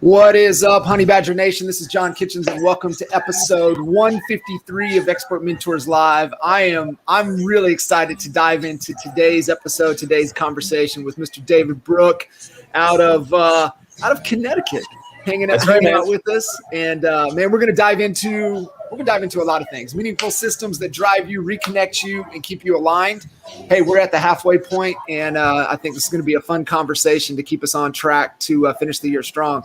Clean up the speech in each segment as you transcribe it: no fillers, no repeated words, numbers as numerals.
What is up, Honey Badger Nation? This is John Kitchens, and welcome to episode 153 of Expert Mentors Live. I'm really excited to dive into today's episode, today's conversation with Mr. David Brooke out of Connecticut, hanging out with us. And man, we're gonna dive into a lot of things, meaningful systems that drive you, reconnect you, and keep you aligned. Hey, we're at the halfway point, and I think this is going to be a fun conversation to keep us on track to finish the year strong.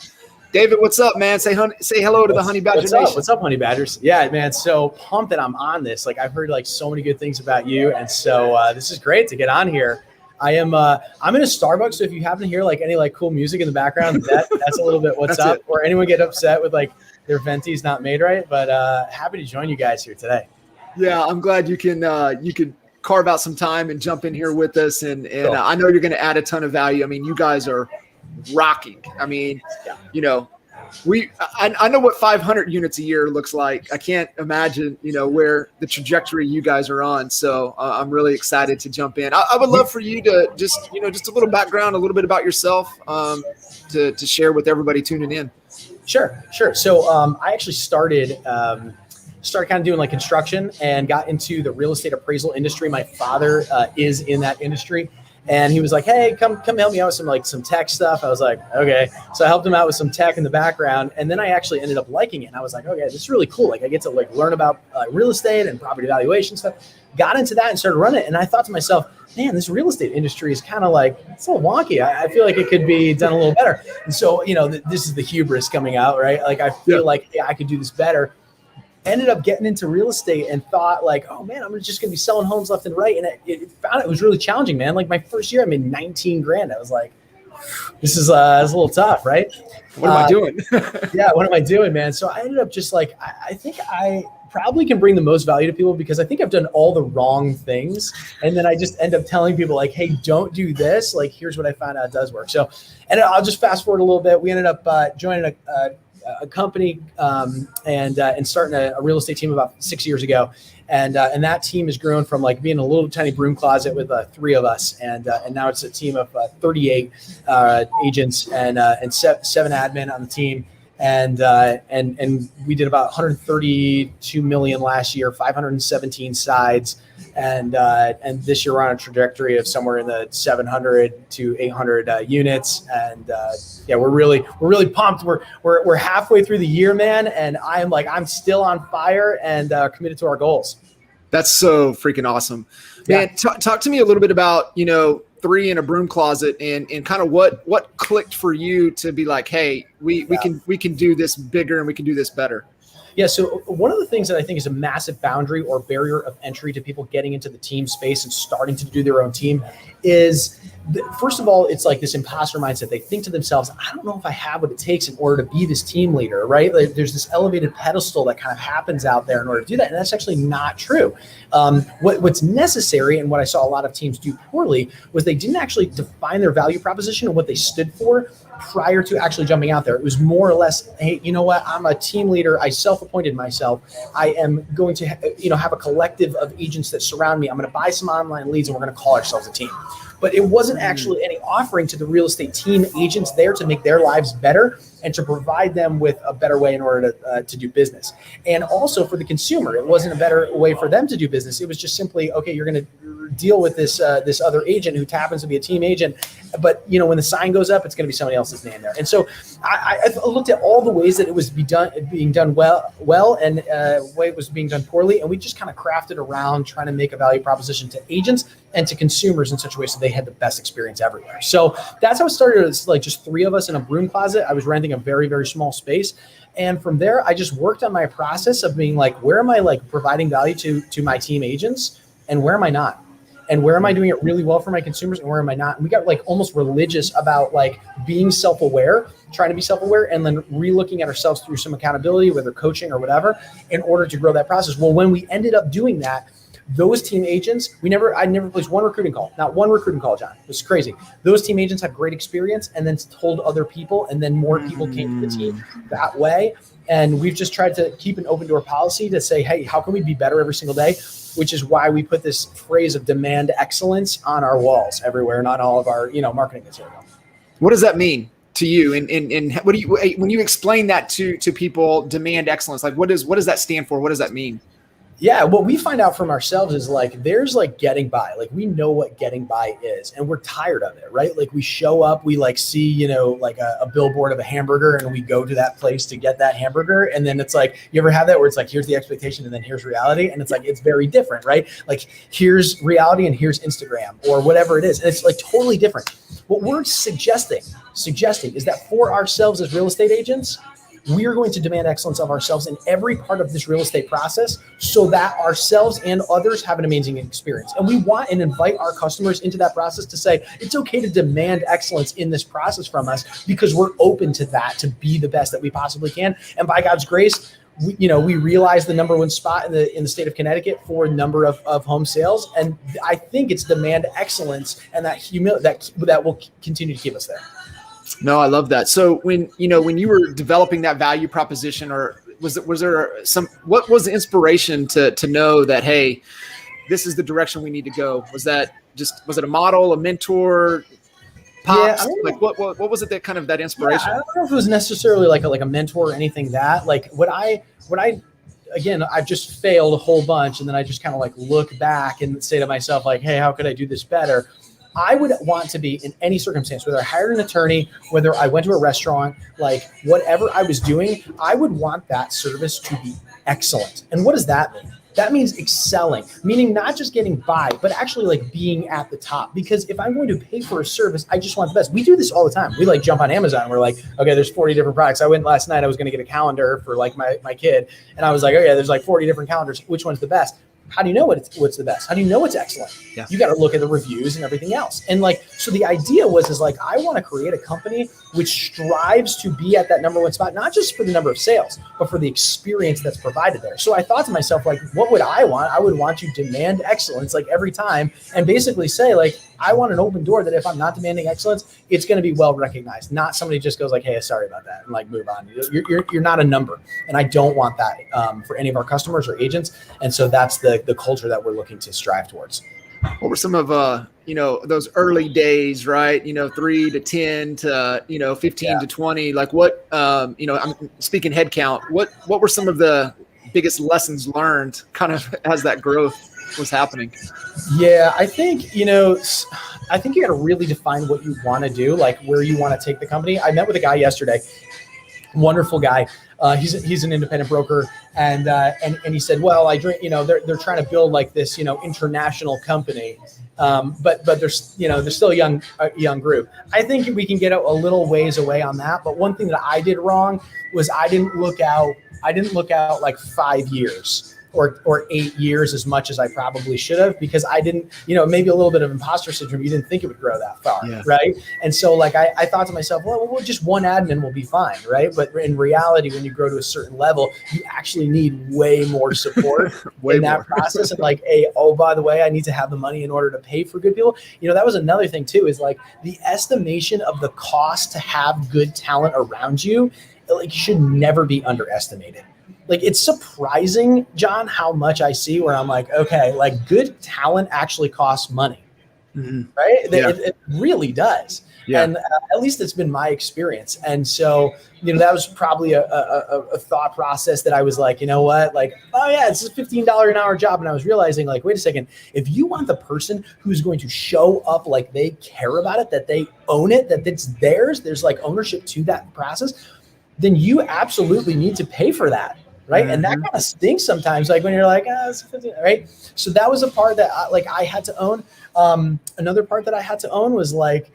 David, what's up, man? Say hello to the Honey Badger Nation. What's up, Honey Badgers? Yeah, man. So pumped that I'm on this. Like, I've heard like so many good things about you, and so this is great to get on here. I'm in a Starbucks, so if you happen to hear like any like cool music in the background, that's a little bit what's up. It. Or anyone get upset with like their venti's not made right, but happy to join you guys here today. Yeah, I'm glad you could carve out some time and jump in here with us, and cool. I know you're going to add a ton of value. I mean, you guys are rocking. I mean, you know, I know what 500 units a year looks like. I can't imagine, you know, where the trajectory you guys are on. So I'm really excited to jump in. I would love for you to just a little background, a little bit about yourself to share with everybody tuning in. Sure. So I actually started kind of doing like construction and got into the real estate appraisal industry. My father is in that industry. And he was like, hey, come help me out with some tech stuff. I was like, okay. So I helped him out with some tech in the background. And then I actually ended up liking it. And I was like, okay, this is really cool. Like I get to like learn about real estate and property valuation stuff. Got into that and started running it. And I thought to myself, man, this real estate industry is kind of like, it's a little wonky. I feel like it could be done a little better. And so, you know, this is the hubris coming out, right? Like I feel like I could do this better. Ended up getting into real estate and thought like, oh man, I'm just gonna be selling homes left and right. And it was really challenging, man. Like my first year, I made 19 grand. I was like, this is a little tough, right? What am I doing? Yeah, what am I doing, man? So I ended up just like, I think I probably can bring the most value to people because I think I've done all the wrong things. And then I just end up telling people like, hey, don't do this. Like, here's what I found out does work. So, and I'll just fast forward a little bit. We ended up joining a company and starting a real estate team about 6 years ago. And that team has grown from like being a little tiny broom closet with 3 of us. And now it's a team of 38 agents and 7 admin on the team. And we did about 132 million last year, 517 sides. And this year we're on a trajectory of somewhere in the 700 to 800 units. And we're really pumped. We're halfway through the year, man. And I'm still on fire and committed to our goals. That's so freaking awesome, man. Yeah. Talk to me a little bit about, 3 in a broom closet and kind of what clicked for you to be like, hey, we can do this bigger and we can do this better. Yeah. So one of the things that I think is a massive boundary or barrier of entry to people getting into the team space and starting to do their own team is, first of all, it's like this imposter mindset. They think to themselves, I don't know if I have what it takes in order to be this team leader, right? Like there's this elevated pedestal that kind of happens out there in order to do that. And that's actually not true. What's necessary and what I saw a lot of teams do poorly was they didn't actually define their value proposition and what they stood for prior to actually jumping out there. It was more or less, hey, you know what? I'm a team leader. I self-appointed myself. I am going to, have a collective of agents that surround me. I'm going to buy some online leads and we're going to call ourselves a team. But it wasn't actually any offering to the real estate team agents there to make their lives better and to provide them with a better way in order to do business. And also for the consumer, it wasn't a better way for them to do business. It was just simply, okay, you're going to deal with this other agent who happens to be a team agent. But, when the sign goes up, it's going to be somebody else's name there. And so I looked at all the ways that it was being done well and the way it was being done poorly. And we just kind of crafted around trying to make a value proposition to agents and to consumers in such a way so they had the best experience everywhere. So that's how it started. It's like just 3 of us in a broom closet. I was renting a very, very small space. And from there, I just worked on my process of being like, where am I like providing value to my team agents and where am I not? And where am I doing it really well for my consumers and where am I not? And we got like almost religious about like being self-aware, trying to be self-aware, and then re-looking at ourselves through some accountability, whether coaching or whatever, in order to grow that process. Well, when we ended up doing that, those team agents, I never placed one recruiting call, not one recruiting call, John. It was crazy. Those team agents had great experience and then told other people, and then more people came to the team that way. And we've just tried to keep an open door policy to say, hey, how can we be better every single day? Which is why we put this phrase of demand excellence on our walls everywhere, and on all of our, marketing material. What does that mean to you? And what do you, when you explain that to people, demand excellence, like what does that stand for? What does that mean? Yeah, what we find out from ourselves is like there's like getting by. Like we know what getting by is, and we're tired of it, right? Like we show up, we like see, like a billboard of a hamburger, and we go to that place to get that hamburger. And then it's like, you ever have that where it's like, here's the expectation and then here's reality. And it's like, it's very different, right? Like here's reality and here's Instagram or whatever it is. And it's like totally different. What we're suggesting is that for ourselves as real estate agents, we are going to demand excellence of ourselves in every part of this real estate process so that ourselves and others have an amazing experience. And we want and invite our customers into that process to say, it's okay to demand excellence in this process from us because we're open to that, to be the best that we possibly can. And by God's grace, we realize the number one spot in the state of Connecticut for number of home sales. And I think it's demand excellence and that humility that will continue to keep us there. No, I love that. So when you were developing that value proposition, or what was the inspiration to know that, hey, this is the direction we need to go? Was it a model, a mentor, pops? Yeah, like what was it that kind of that inspiration? Yeah, I don't know if it was necessarily like a mentor or anything that like again, I've just failed a whole bunch. And then I just kind of like look back and say to myself, like, hey, how could I do this better? I would want to be in any circumstance, whether I hired an attorney, whether I went to a restaurant, like whatever I was doing, I would want that service to be excellent. And what does that mean? That means excelling, meaning not just getting by, but actually like being at the top. Because if I'm going to pay for a service, I just want the best. We do this all the time. We like jump on Amazon. We're like, okay, there's 40 different products. I went last night, I was going to get a calendar for like my kid. And I was like, okay, there's like 40 different calendars. Which one's the best? How do you know what's the best? How do you know it's excellent? Yeah. You got to look at the reviews and everything else. And like, so the idea is like, I want to create a company which strives to be at that number one spot, not just for the number of sales, but for the experience that's provided there. So I thought to myself, like, what would I want? I would want to demand excellence like every time and basically say like, I want an open door that if I'm not demanding excellence, it's going to be well recognized. Not somebody just goes like, hey, sorry about that, and like move on. You're not a number. And I don't want that for any of our customers or agents. And so that's the culture that we're looking to strive towards. What were some of those early days, right? 3 to 10 to 15 to 20. Like what I'm speaking head count. What were some of the biggest lessons learned kind of as that growth was happening? Yeah, I think you got to really define what you want to do, like where you want to take the company. I met with a guy yesterday, wonderful guy. He's an independent broker, and he said, well, I drink, they're trying to build like this, international company, but they're still a young group. I think we can get a little ways away on that. But one thing that I did wrong was I didn't look out like 5 years. Or 8 years as much as I probably should have, because I didn't, maybe a little bit of imposter syndrome. You didn't think it would grow that far, right? And so like I thought to myself, well, just one admin will be fine, right? But in reality, when you grow to a certain level, you actually need way more support in that process. And like, by the way, I need to have the money in order to pay for good people. That was another thing too, is like the estimation of the cost to have good talent around you, like should never be underestimated. Like it's surprising, John, how much I see where I'm like, okay, like good talent actually costs money, right? Yeah. It really does. Yeah. And at least it's been my experience. And so, that was probably a thought process that I was like, like, oh yeah, it's a $15 an hour job. And I was realizing like, wait a second, if you want the person who's going to show up like they care about it, that they own it, that it's theirs, there's like ownership to that process, then you absolutely need to pay for that. Right. And that kind of stinks sometimes, like when you're like, it's 15, right. So that was a part that I had to own. Another part that I had to own was like,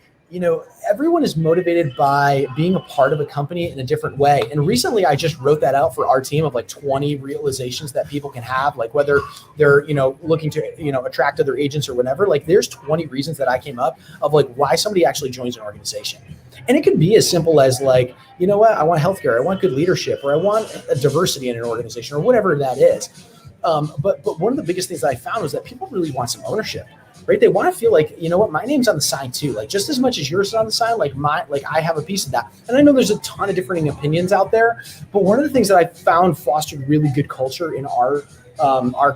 everyone is motivated by being a part of a company in a different way. And recently I just wrote that out for our team of like 20 realizations that people can have, like whether they're, looking to, attract other agents or whatever, like there's 20 reasons that I came up of like why somebody actually joins an organization. And it could be as simple as like, you know what, I want healthcare, I want good leadership, or I want a diversity in an organization, or whatever that is. But one of the biggest things that I found was that people really want some ownership, right? They want to feel like, you know what, my name's on the sign too. Like just as much as yours is on the sign, like I have a piece of that. And I know there's a ton of differing opinions out there, but one of the things that I found fostered really good culture in our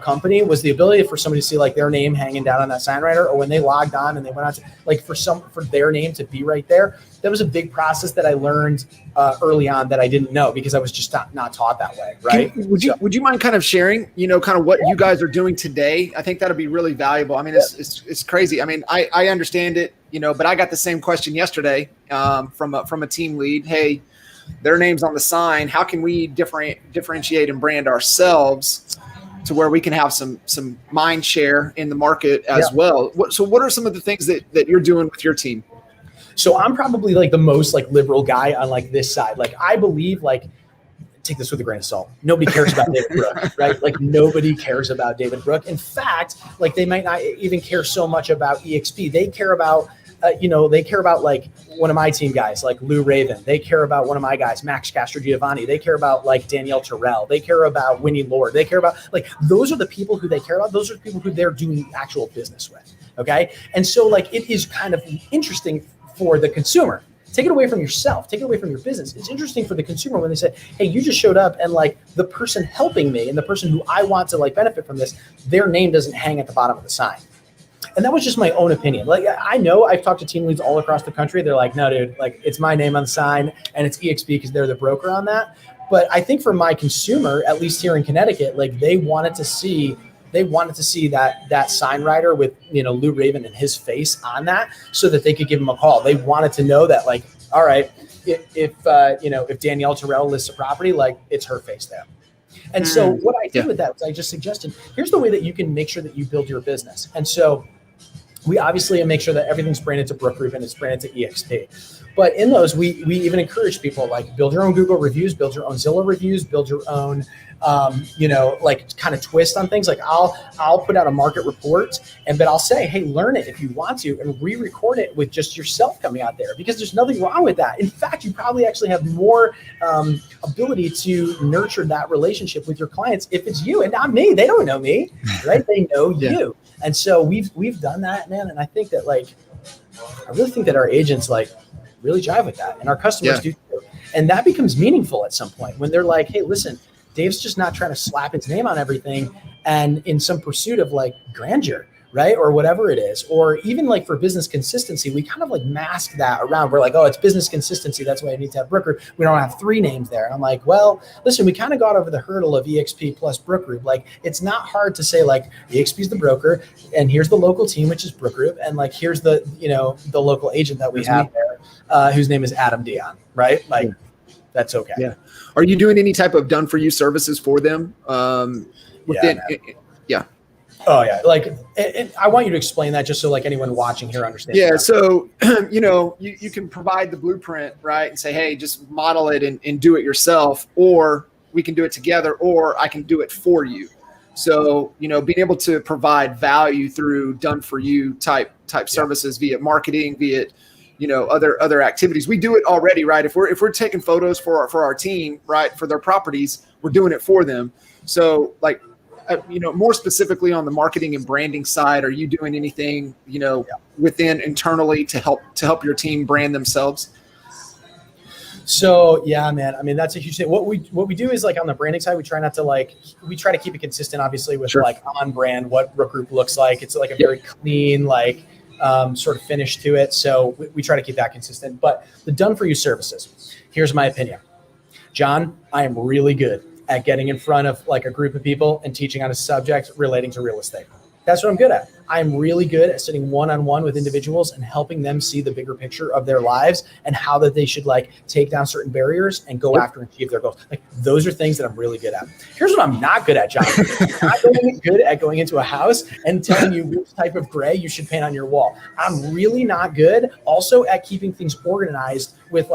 company was the ability for somebody to see like their name hanging down on that sign writer, or when they logged on and they went on to like for their name to be right there. That was a big process that I learned early on that I didn't know because I was just not taught that way. Right. Would you mind kind of sharing, kind of what you guys are doing today? I think that'll be really valuable. I mean, it's crazy. I mean, I understand it, but I got the same question yesterday from a team lead. Hey, their name's on the sign. How can we differentiate and brand ourselves to where we can have some mind share in the market as well? So what are some of the things that you're doing with your team? So I'm probably like the most like liberal guy on like this side. Like I believe like, take this with a grain of salt, nobody cares about David Brooke, right? Like nobody cares about David Brooke. In fact, like they might not even care so much about EXP. They care about they care about like one of my team guys, like Lou Raven. They care about one of my guys, Max Castro Giovanni. They care about like Danielle Terrell. They care about Winnie Lord. They care about like, those are the people who they care about. Those are the people who they're doing actual business with. Okay. And so like, it is kind of interesting for the consumer. Take it away from yourself, take it away from your business. It's interesting for the consumer when they say, hey, you just showed up and like the person helping me and the person who I want to like benefit from this, their name doesn't hang at the bottom of the sign. And that was just my own opinion. Like, I know I've talked to team leads all across the country. They're like, no, dude, like it's my name on the sign and it's EXP because they're the broker on that. But I think for my consumer, at least here in Connecticut, like they wanted to see that sign writer with, Lou Raven and his face on that so that they could give him a call. They wanted to know that like, all right, if Danielle Terrell lists a property, like it's her face there. And so what I did with that was I just suggested, here's the way that you can make sure that you build your business. And so we obviously make sure that everything's branded to Brooke Group and it's branded to EXP. But in those, we even encourage people like build your own Google reviews, build your own Zillow reviews, build your own, like kind of twist on things. Like I'll put out a market report but I'll say, hey, learn it if you want to and re-record it with just yourself coming out there because there's nothing wrong with that. In fact, you probably actually have more ability to nurture that relationship with your clients if it's you and not me. They don't know me, right? They know you. And so we've done that, man. And I think that I really think that our agents really jive with that and our customers do too. And that becomes meaningful at some point when they're like, hey, listen, Dave's just not trying to slap his name on everything and in some pursuit of grandeur, right? Or whatever it is. Or even for business consistency, we kind of mask that around. We're like, oh, it's business consistency. That's why I need to have Brooke Group. We don't have 3 names there. And I'm like, well, listen, we kind of got over the hurdle of EXP plus Brooke Group. It's not hard to say EXP is the broker and here's the local team, which is Brooke Group. And here's the, the local agent that we have there, whose name is Adam Dion, right? That's okay. Yeah. Are you doing any type of done for you services for them? Yeah. Oh yeah. And I want you to explain that just so anyone watching here understands. Yeah. So, you can provide the blueprint, right? And say, hey, just model it and do it yourself, or we can do it together, or I can do it for you. So, being able to provide value through done for you type services via marketing, via other activities. We do it already, right? If we're taking photos for our team, right, for their properties, we're doing it for them. So more specifically on the marketing and branding side, are you doing anything, within internally to help your team brand themselves? So yeah, man. I mean, that's a huge thing. What we do is on the branding side, we try not to we try to keep it consistent, obviously, with on brand, what Brooke Group looks like. It's a very clean, sort of finish to it. So we try to keep that consistent. But the done for you services, here's my opinion. John, I am really good at getting in front of a group of people and teaching on a subject relating to real estate. That's what I'm good at. I'm really good at sitting one-on-one with individuals and helping them see the bigger picture of their lives and how that they should take down certain barriers and go after and achieve their goals. Those are things that I'm really good at. Here's what I'm not good at, John. I'm not good at going into a house and telling you which type of gray you should paint on your wall. I'm really not good also at keeping things organized with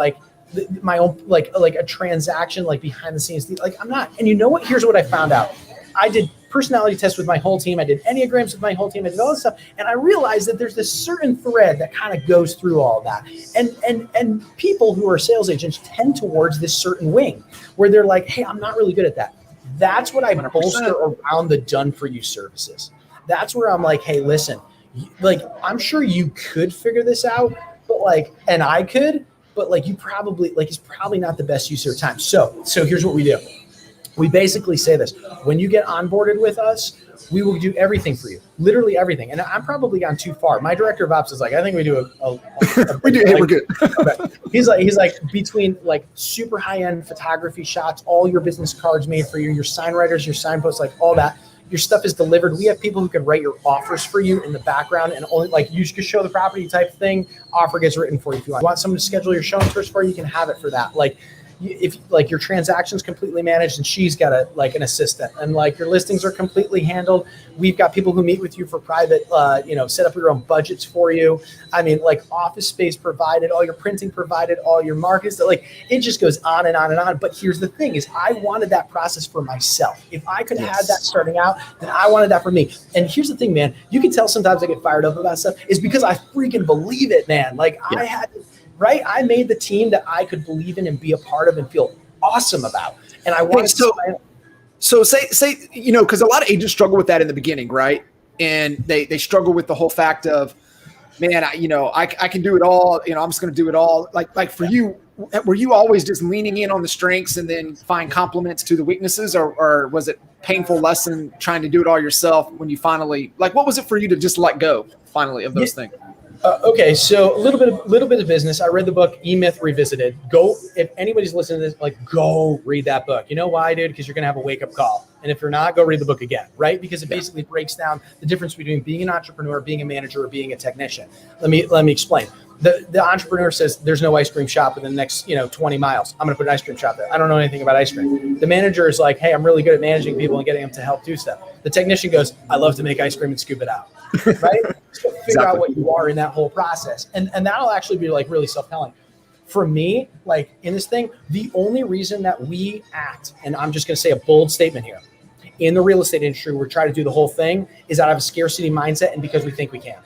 my own a transaction behind the scenes. I'm not. And you know what? Here's what I found out. I did personality tests with my whole team. I did Enneagrams with my whole team. I did all this stuff. And I realized that there's this certain thread that kind of goes through all that. And people who are sales agents tend towards this certain wing where they're like, hey, I'm not really good at that. That's what I 100%. bolster around the done for you services. That's where I'm like, hey, listen, like, I'm sure you could figure this out, but like, and I could, but like, you probably, like, it's probably not the best use of your time. So here's what we do. We basically say this: when you get onboarded with us, we will do everything for you, literally everything. And I'm probably gone too far. My director of ops is like, I think we do we do. Hey, we're good. Okay. He's like between like super high end photography shots, all your business cards made for you, your sign writers, your signposts, like all that. Your stuff is delivered. We have people who can write your offers for you in the background, and only like you just show the property type thing, offer gets written for you. If you want someone to schedule your showing tours for you, you can have it for that. Like, if like your transactions completely managed, and she's got an assistant, and like your listings are completely handled. We've got people who meet with you for private, set up your own budgets for you. I mean, like office space provided, all your printing provided, all your markets. Like it just goes on and on and on. But here's the thing: is I wanted that process for myself. If I could have that starting out, then I wanted that for me. And here's the thing, man: you can tell sometimes I get fired up about stuff is because I freaking believe it, man. Like I had. Right? I made the team that I could believe in and be a part of and feel awesome about. And I wanted So say, because a lot of agents struggle with that in the beginning, right? And they struggle with the whole fact of, man, I can do it all. I'm just going to do it all. Like for you, were you always just leaning in on the strengths and then find compliments to the weaknesses, or was it painful lesson trying to do it all yourself when you finally, like, what was it for you to just let go finally of those things? Okay, so a little bit of business. I read the book EMyth Revisited. Go, if anybody's listening to this, like, go read that book. You know why, dude? Because you're gonna have a wake up call. And if you're not, go read the book again, right? Because it basically breaks down the difference between being an entrepreneur, being a manager, or being a technician. Let me explain. The entrepreneur says there's no ice cream shop within the next 20 miles. I'm gonna put an ice cream shop there. I don't know anything about ice cream. The manager is like, hey, I'm really good at managing people and getting them to help do stuff. The technician goes, I love to make ice cream and scoop it out, right? So figure out what you are in that whole process, and that'll actually be like really self-telling. For me, like in this thing, the only reason that we act, and I'm just gonna say a bold statement here, in the real estate industry, we're trying to do the whole thing, is out of a scarcity mindset and because we think we can.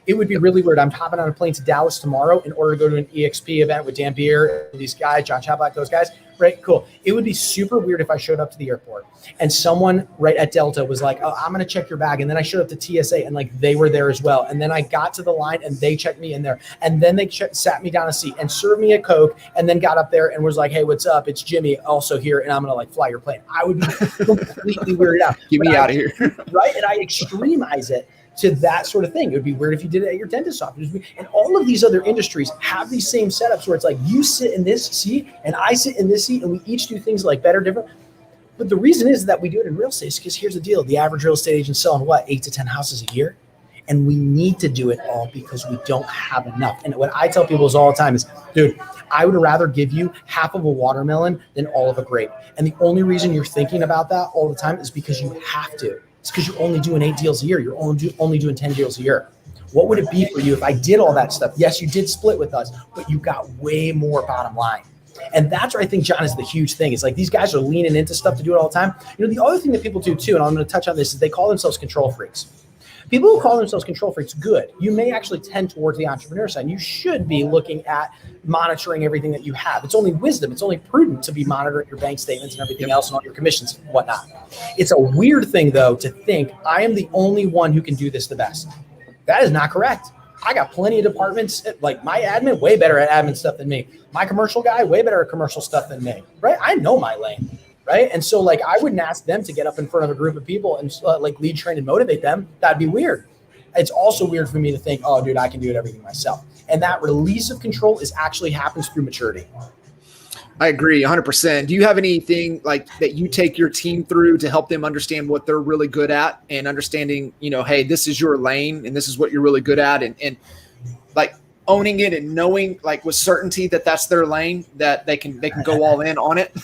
It would be really weird. I'm hopping on a plane to Dallas tomorrow in order to go to an EXP event with Dan Beer, these guys, John Chaplack, those guys. Right? Cool. It would be super weird if I showed up to the airport and someone right at Delta was like, oh, I'm going to check your bag. And then I showed up to TSA and like they were there as well. And then I got to the line and they checked me in there. And then they sat me down a seat and served me a Coke and then got up there and was like, hey, what's up? It's Jimmy also here. And I'm going to like fly your plane. I would be completely weirded out. Get me out of here. Right? And I extremize it to that sort of thing. It would be weird if you did it at your dentist's office. And all of these other industries have these same setups where it's like you sit in this seat and I sit in this seat and we each do things like better, different. But the reason is that we do it in real estate is because here's the deal. The average real estate agent selling 8 to 10 houses a year. And we need to do it all because we don't have enough. And what I tell people is all the time is, dude, I would rather give you half of a watermelon than all of a grape. And the only reason you're thinking about that all the time is because you have to. It's because you're only doing 8 deals a year. You're only doing 10 deals a year. What would it be for you if I did all that stuff? Yes, you did split with us, but you got way more bottom line. And that's where I think, John, is the huge thing. It's like these guys are leaning into stuff to do it all the time. The other thing that people do too, and I'm going to touch on this, is they call themselves control freaks. People who call themselves control freaks, good. You may actually tend towards the entrepreneur side. You should be looking at monitoring everything that you have. It's only wisdom. It's only prudent to be monitoring your bank statements and everything else and all your commissions and whatnot. It's a weird thing, though, to think I am the only one who can do this the best. That is not correct. I got plenty of departments. Like my admin, way better at admin stuff than me. My commercial guy, way better at commercial stuff than me. Right? I know my lane. Right. And so like I wouldn't ask them to get up in front of a group of people and like lead, train and motivate them. That'd be weird. It's also weird for me to think, oh, dude, I can do it everything myself. And that release of control actually happens through maturity. I agree 100%. Do you have anything like that you take your team through to help them understand what they're really good at and understanding, hey, this is your lane and this is what you're really good at and like owning it and knowing like with certainty that that's their lane, that they can go all in on it?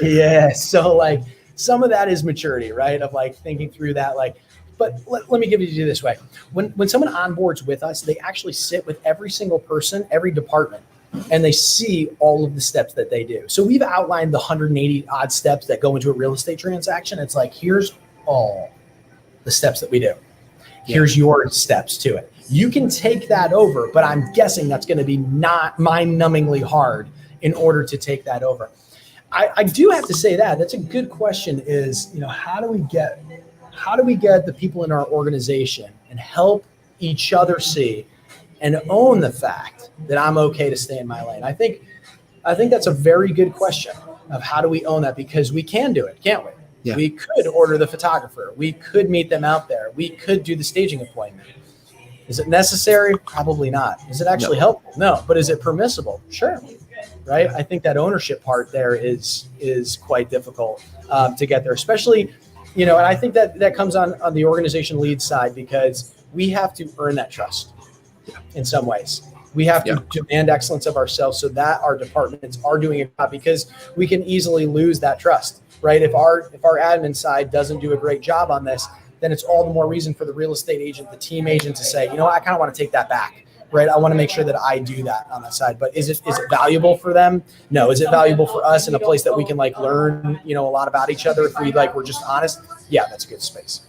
Yeah. So like some of that is maturity, right? Of like thinking through that, like, but let me give it to you this way. When someone onboards with us, they actually sit with every single person, every department, and they see all of the steps that they do. So we've outlined the 180 odd steps that go into a real estate transaction. It's like, here's all the steps that we do. Here's your steps to it. You can take that over, but I'm guessing that's going to be not mind-numbingly hard in order to take that over. I do have to say that's a good question is, how do we get the people in our organization and help each other see and own the fact that I'm okay to stay in my lane? I think that's a very good question of how do we own that, because we can do it, can't we? Yeah. We could order the photographer. We could meet them out there. We could do the staging appointment. Is it necessary? Probably not. Is it actually helpful? No. But is it permissible? Sure. Right. I think that ownership part there is quite difficult to get there, especially, and I think that comes on the organization lead side, because we have to earn that trust in some ways. We have to demand excellence of ourselves so that our departments are doing it, because we can easily lose that trust. Right. If our admin side doesn't do a great job on this, then it's all the more reason for the real estate agent, the team agent, to say, I kind of want to take that back. Right. I want to make sure that I do that on that side. But is it valuable for them? No. Is it valuable for us in a place that we can learn, a lot about each other if we're just honest? Yeah, that's a good space.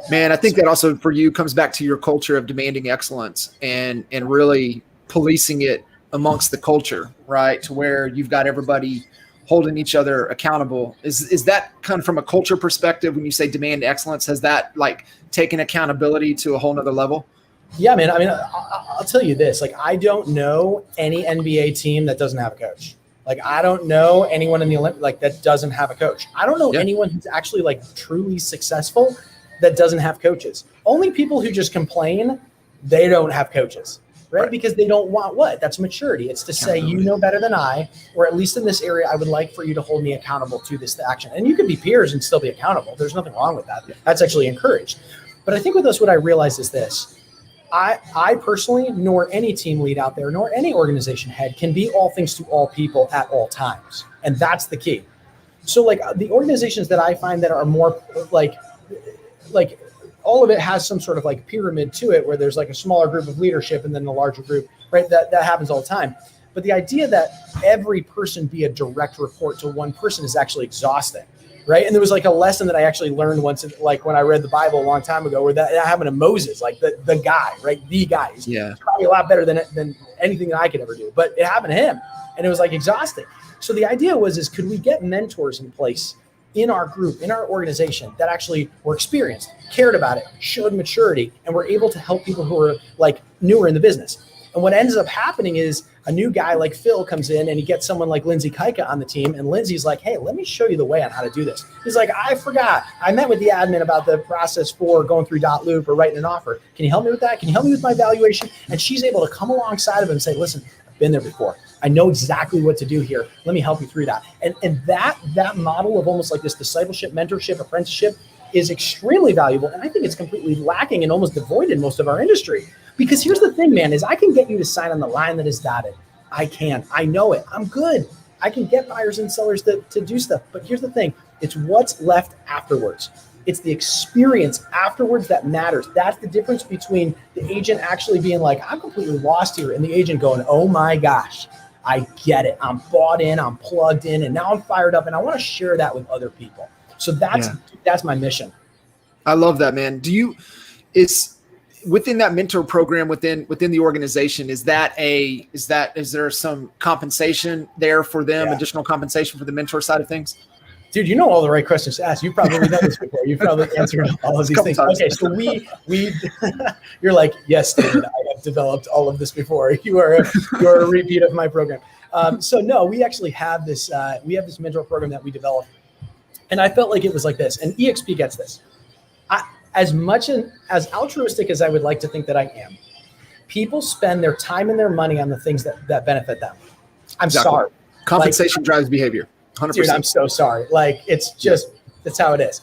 Man, I think that also for you comes back to your culture of demanding excellence and really policing it amongst the culture, right? To where you've got everybody holding each other accountable. Is that kind of from a culture perspective, when you say demand excellence, has that taken accountability to a whole nother level? Yeah, man. I mean, I'll tell you this, I don't know any NBA team that doesn't have a coach. I don't know anyone in the Olympics that doesn't have a coach. I don't know anyone who's actually truly successful that doesn't have coaches. Only people who just complain, they don't have coaches. Right? Because they don't want what? That's maturity. It's to say, you know better than I, or at least in this area, I would like for you to hold me accountable to this action. And you can be peers and still be accountable. There's nothing wrong with that. That's actually encouraged. But I think with us, what I realized is this. I personally, nor any team lead out there, nor any organization head can be all things to all people at all times. And that's the key. So the organizations that I find that are more all of it has some sort of pyramid to it, where there's a smaller group of leadership and then the larger group, right? That happens all the time. But the idea that every person be a direct report to one person is actually exhausting, right? And there was a lesson that I actually learned once, when I read the Bible a long time ago, where that happened to Moses, the guy, right? The guy. He's probably a lot better than anything that I could ever do, but it happened to him, and it was exhausting. So the idea was could we get mentors in place in our group, in our organization, that actually were experienced, cared about it, showed maturity, and were able to help people who are newer in the business. And what ends up happening is a new guy like Phil comes in and he gets someone like Lindsay Kaika on the team, and Lindsay's like, hey, let me show you the way on how to do this. He's like, I forgot. I met with the admin about the process for going through .loop or writing an offer. Can you help me with that? Can you help me with my valuation? And she's able to come alongside of him and say, listen, I've been there before. I know exactly what to do here. Let me help you through that. And that model of almost this discipleship, mentorship, apprenticeship is extremely valuable. And I think it's completely lacking and almost devoid in most of our industry. Because here's the thing, man, is I can get you to sign on the line that is dotted. I can. I know it. I'm good. I can get buyers and sellers to do stuff. But here's the thing. It's what's left afterwards. It's the experience afterwards that matters. That's the difference between the agent actually being I'm completely lost here, and the agent going, oh my gosh, I get it. I'm bought in, I'm plugged in, and now I'm fired up, and I want to share that with other people. So that's my mission. I love that, man. Is within that mentor program within the organization, is there some compensation there for them, additional compensation for the mentor side of things? Dude, you know all the right questions to ask. You've probably done this before. You've probably answered all of these things. Okay, so we you're like, yes, David, I have developed all of this before. You are a repeat of my program. So no, we actually have this mentor program that we developed, and I felt like it was like this. And EXP gets this. As much as altruistic as I would like to think that I am, people spend their time and their money on the things that benefit them. I'm sorry. Compensation drives behavior. 100%. Dude, I'm so sorry. It's just, that's how it is.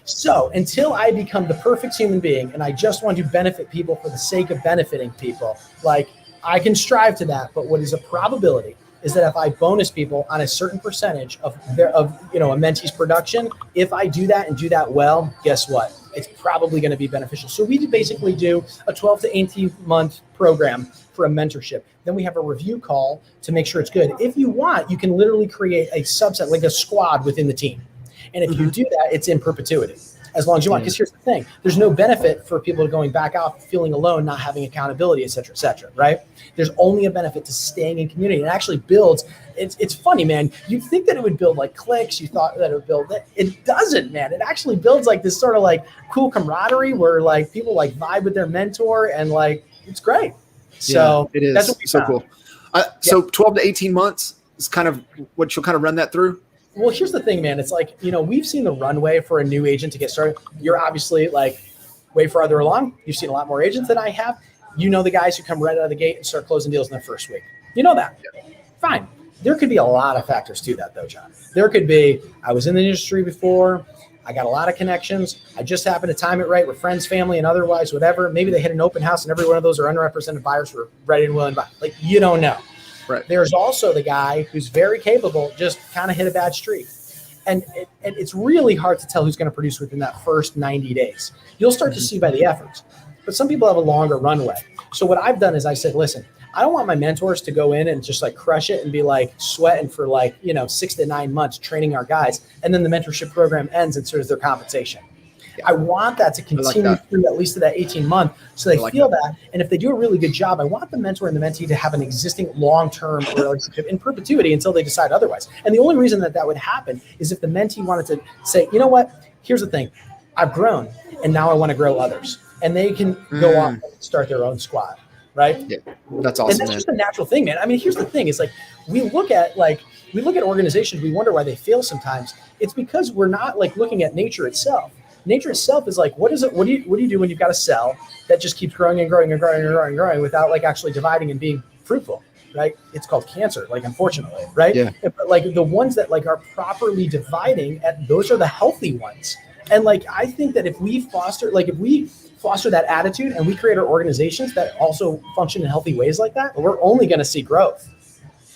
So until I become the perfect human being and I just want to benefit people for the sake of benefiting people, I can strive to that. But what is a probability is that if I bonus people on a certain percentage of a mentee's production, if I do that and do that well, guess what? It's probably going to be beneficial. So we basically do a 12 to 18 month program for a mentorship. Then we have a review call to make sure it's good. If you want, you can literally create a subset, like a squad within the team. And if you do that, it's in perpetuity. as long as you want. Because here's the thing, there's no benefit for people going back out, feeling alone, not having accountability, et cetera, right? There's only a benefit to staying in community. It actually builds, it's funny, man. You'd think that it would build like cliques. You thought that it would build that. It doesn't, man. It actually builds like this sort of like cool camaraderie where like people like vibe with their mentor and like, it's great. So it is. That's what we so found. Cool. So 12 to 18 months is kind of what you'll kind of run that through. Well, here's the thing, man. It's like, we've seen the runway for a new agent to get started. You're obviously like way farther along. You've seen a lot more agents than I have. You know the guys who come right out of the gate and start closing deals in their first week. You know that. Yeah. Fine. There could be a lot of factors to that, though, John. There could be, I was in the industry before. I got a lot of connections. I just happened to time it right with friends, family, and otherwise, whatever. Maybe they hit an open house and every one of those are unrepresented buyers who are ready and willing to buy. Like, you don't know. Right. There's also the guy who's very capable, just kind of hit a bad streak. And it's really hard to tell who's going to produce within that first 90 days. You'll start to see by the efforts. But some people have a longer runway. So what I've done is I said, listen, I don't want my mentors to go in and just like crush it and be like sweating for like, 6 to 9 months training our guys. And then the mentorship program ends and so does their compensation. I want that to continue through at least to that 18-month so they feel that. And if they do a really good job, I want the mentor and the mentee to have an existing long-term relationship in perpetuity until they decide otherwise. And the only reason that would happen is if the mentee wanted to say, you know what, here's the thing. I've grown and now I want to grow others. And they can go off and start their own squad, right? Yeah, that's awesome. And that's just a natural thing, man. I mean, here's the thing. It's like we look at organizations, we wonder why they fail sometimes. It's because we're not like looking at nature itself. Nature itself is like, what is it? What do you do when you've got a cell that just keeps growing and growing and growing and growing and growing without like actually dividing and being fruitful, right? It's called cancer, like unfortunately, right? Yeah. But like the ones that like are properly dividing, those are the healthy ones. And like I think that if we foster that attitude and we create our organizations that also function in healthy ways like that, we're only going to see growth.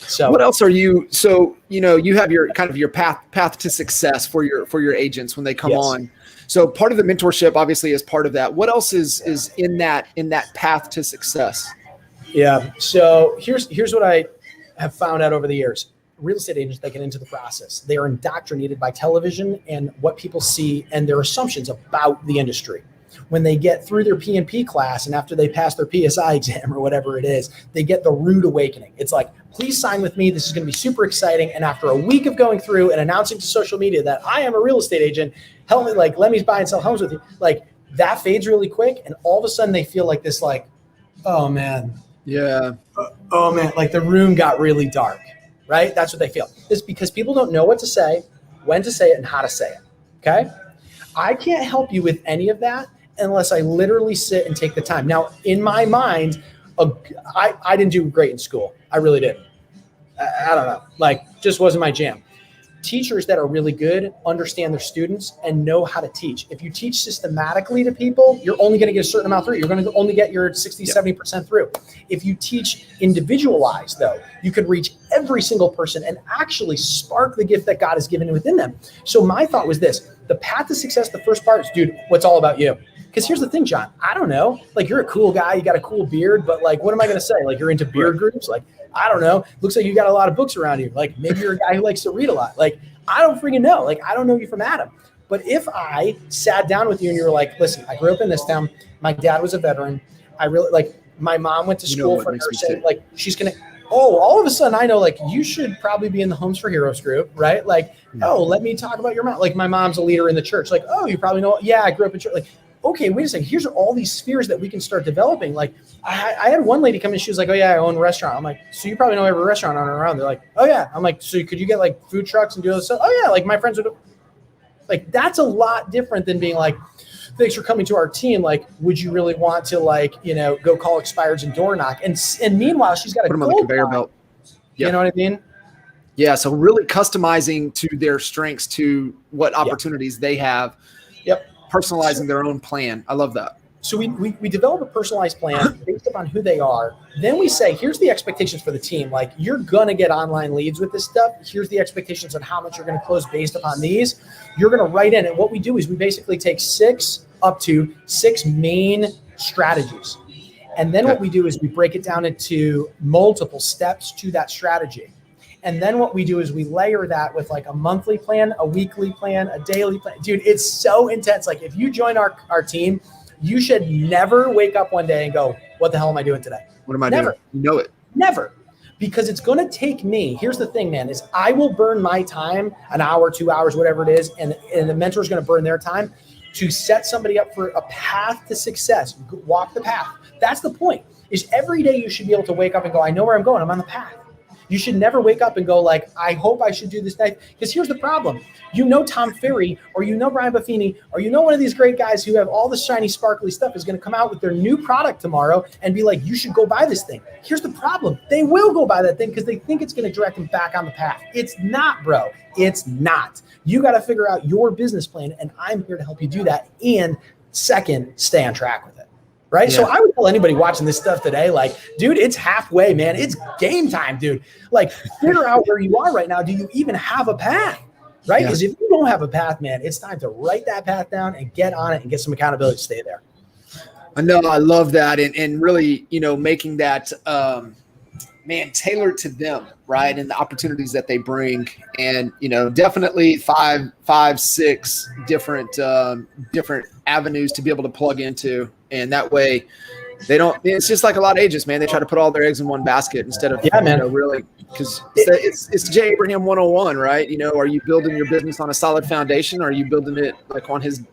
So what else are you? So you have your kind of your path to success for your agents when they come on. So part of the mentorship obviously is part of that. What else is in that path to success? Yeah. So here's what I have found out over the years. Real estate agents that get into the process, they are indoctrinated by television and what people see and their assumptions about the industry. When they get through their P&P class and after they pass their PSI exam or whatever it is, they get the rude awakening. It's like, please sign with me. This is going to be super exciting. And after a week of going through and announcing to social media that I am a real estate agent, help me, like, let me buy and sell homes with you. Like that fades really quick. And all of a sudden they feel like this, like, oh man. Yeah. Oh man. Like the room got really dark, right? That's what they feel. It's because people don't know what to say, when to say it, and how to say it. Okay. I can't help you with any of that unless I literally sit and take the time. Now, in my mind, I didn't do great in school. I really didn't. I don't know. Like, just wasn't my jam. Teachers that are really good understand their students and know how to teach. If you teach systematically to people, you're only going to get a certain amount through. You're going to only get your 60, 70% through. If you teach individualized, though, you can reach every single person and actually spark the gift that God has given within them. So my thought was this. The path to success, the first part is, dude, what's all about you? Because here's the thing, John, I don't know. Like, you're a cool guy. You got a cool beard. But, like, what am I going to say? Like, you're into beard groups? Like, I don't know. Looks like you got a lot of books around you. Like, maybe you're a guy who likes to read a lot. Like, I don't freaking know. Like, I don't know you from Adam. But if I sat down with you and you were like, listen, I grew up in this town. My dad was a veteran. I really, like, my mom went to school for nursing. Like, she's going to, all of a sudden I know, like, you should probably be in the Homes for Heroes group, right? Like, let me talk about your mom. Like, my mom's a leader in the church. Like, you probably know. Yeah, I grew up in church. Like, okay, wait a second. Here's all these spheres that we can start developing. Like, I had one lady come in. She was like, oh, yeah, I own a restaurant. I'm like, so you probably know every restaurant on and around. They're like, oh, yeah. I'm like, so could you get, like, food trucks and do all this stuff? Oh, yeah. Like, my friends would. Like, that's a lot different than being like, thanks for coming to our team. Like, would you really want to, like, go call expireds and door knock? And meanwhile, she's got a put them on the conveyor belt. Yep. You know what I mean? Yeah. So really customizing to their strengths, to what opportunities they have. Yep. Personalizing their own plan. I love that. So we develop a personalized plan based upon who they are. Then we say, here's the expectations for the team. Like, you're going to get online leads with this stuff. Here's the expectations on how much you're going to close based upon these. You're going to write in. And what we do is we basically take up to six main strategies. And then what we do is we break it down into multiple steps to that strategy. And then what we do is we layer that with like a monthly plan, a weekly plan, a daily plan. Dude, it's so intense. Like if you join our team, you should never wake up one day and go, what the hell am I doing today? What am I Never. doing? You know it. Never. Because it's going to take me. Here's the thing, man, is I will burn my time, an hour, 2 hours, whatever it is. And the mentor is going to burn their time to set somebody up for a path to success. Walk the path. That's the point, is every day you should be able to wake up and go, I know where I'm going. I'm on the path. You should never wake up and go like, I hope I should do this next. Because here's the problem. You know Tom Ferry, or you know Brian Buffini, or you know one of these great guys who have all the shiny, sparkly stuff is going to come out with their new product tomorrow and be like, you should go buy this thing. Here's the problem. They will go buy that thing because they think it's going to direct them back on the path. It's not, bro. It's not. You got to figure out your business plan, and I'm here to help you do that. And second, stay on track with it. Right. Yeah. So I would tell anybody watching this stuff today, like, dude, it's halfway, man. It's game time, dude. Like, figure out where you are right now. Do you even have a path? Right. Because if you don't have a path, man, it's time to write that path down and get on it and get some accountability to stay there. I know. I love that. And really, making that, tailored to them. Right. And the opportunities that they bring. And, definitely five, six different avenues to be able to plug into. And that way it's just like a lot of agents, man. They try to put all their eggs in one basket instead of, really, because it's J. Abraham 101, right? Are you building your business on a solid foundation, or are you building it like on his,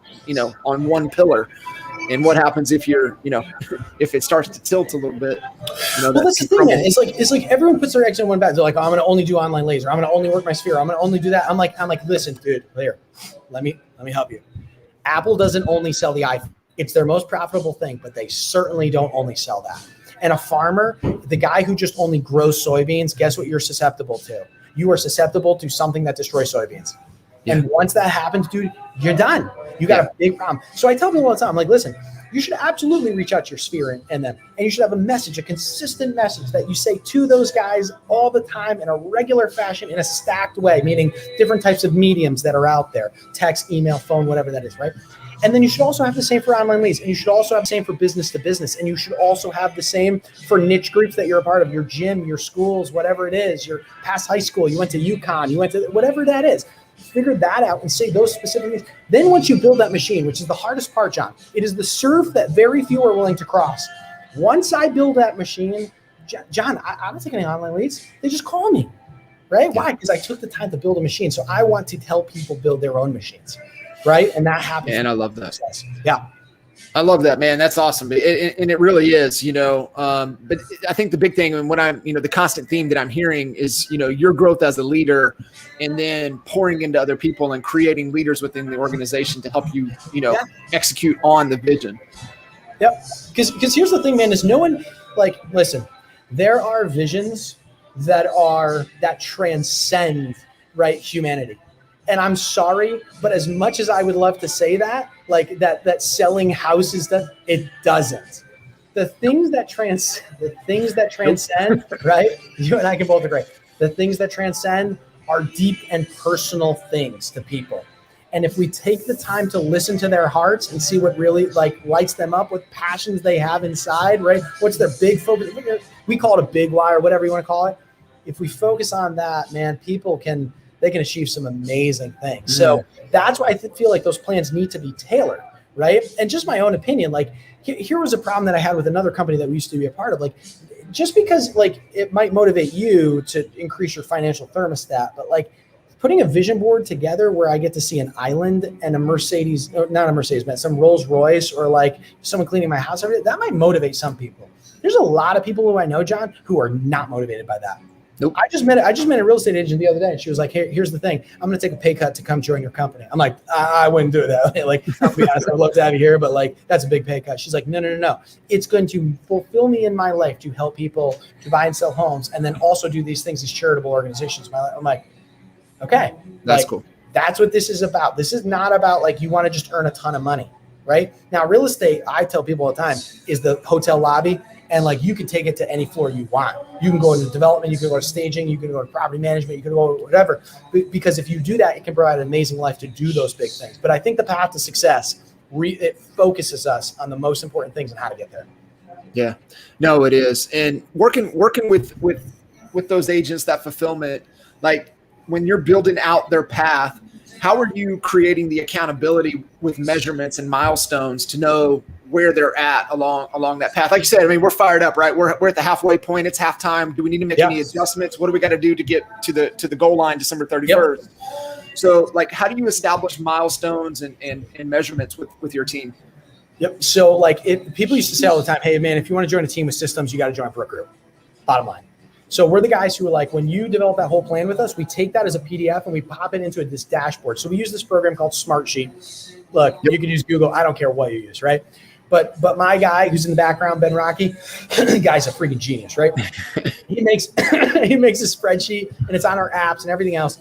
on one pillar? And what happens if you're, if it starts to tilt a little bit? Well, that's the thing, man. It's like everyone puts their eggs in one basket. They're like, oh, I'm going to only do online laser. I'm going to only work my sphere. I'm going to only do that. I'm like, listen, dude, here, let me help you. Apple doesn't only sell the iPhone. It's their most profitable thing, but they certainly don't only sell that. And a farmer, the guy who just only grows soybeans, guess what you're susceptible to? You are susceptible to something that destroys soybeans. Yeah. And once that happens, dude, you're done. You got a big problem. So I tell people all the time, I'm like, listen, you should absolutely reach out to your sphere and you should have a message, a consistent message that you say to those guys all the time in a regular fashion, in a stacked way, meaning different types of mediums that are out there, text, email, phone, whatever that is, right? And then you should also have the same for online leads, and you should also have the same for business to business, and you should also have the same for niche groups that you're a part of, your gym, your schools, whatever it is, your past high school, you went to UConn, you went to whatever that is. Figure that out and say those specific things. Then once you build that machine, which is the hardest part, John, it is the surf that very few are willing to cross. Once I build that machine, John, I don't take any online leads. They just call me, right? Why? Because I took the time to build a machine. So I want to help people build their own machines. Right. And that happens. And I love that. Yeah. I love that, man. That's awesome. And it really is, but I think the big thing, and what I'm, the constant theme that I'm hearing is, your growth as a leader, and then pouring into other people and creating leaders within the organization to help you, execute on the vision. Yep. Because here's the thing, man, is no one, like, listen, there are visions that transcend, right, humanity. And I'm sorry, but as much as I would love to say that, like that selling houses, that it doesn't. The things that transcend, right? You and I can both agree. The things that transcend are deep and personal things to people. And if we take the time to listen to their hearts and see what really lights them up, what passions they have inside, right? What's their big focus? We call it a big why or whatever you want to call it. If we focus on that, man, people can achieve some amazing things. So that's why I feel like those plans need to be tailored, right? And just my own opinion, like here was a problem that I had with another company that we used to be a part of. Like, just because it might motivate you to increase your financial thermostat, but putting a vision board together where I get to see an island and a Mercedes, not a Mercedes, but some Rolls Royce, or someone cleaning my house every day, that might motivate some people. There's a lot of people who I know, John, who are not motivated by that. Nope. I just met a real estate agent the other day, and she was like, "Hey, here's the thing. I'm going to take a pay cut to come join your company." I'm like, I wouldn't do that. I'll be honest, I'd love to have you here, but that's a big pay cut. She's like, no. It's going to fulfill me in my life to help people to buy and sell homes, and then also do these things, these charitable organizations. I'm like, okay, that's cool. That's what this is about. This is not about you want to just earn a ton of money, right? Now, real estate, I tell people all the time, is the hotel lobby. And you can take it to any floor you want. You can go into development, you can go to staging, you can go to property management, you can go to whatever. Because if you do that, it can provide an amazing life to do those big things. But I think the path to success, it focuses us on the most important things and how to get there. Yeah, no, it is. And working with those agents, that fulfillment, like when you're building out their path, how are you creating the accountability with measurements and milestones to know where they're at along that path? Like you said, I mean, we're fired up, right? We're at the halfway point. It's halftime. Do we need to make any adjustments? What do we got to do to get to the goal line December 31st? Yep. So like, how do you establish milestones and measurements with your team? Yep. So like people used to say all the time, hey man, if you want to join a team with systems, you got to join Brooke Group. Bottom line. So we're the guys who are like, when you develop that whole plan with us, we take that as a PDF and we pop it into this dashboard. So we use this program called Smartsheet. Look, you can use Google. I don't care what you use, right? But my guy who's in the background, Ben Rocky, the guy's a freaking genius, right? He makes a spreadsheet and it's on our apps and everything else.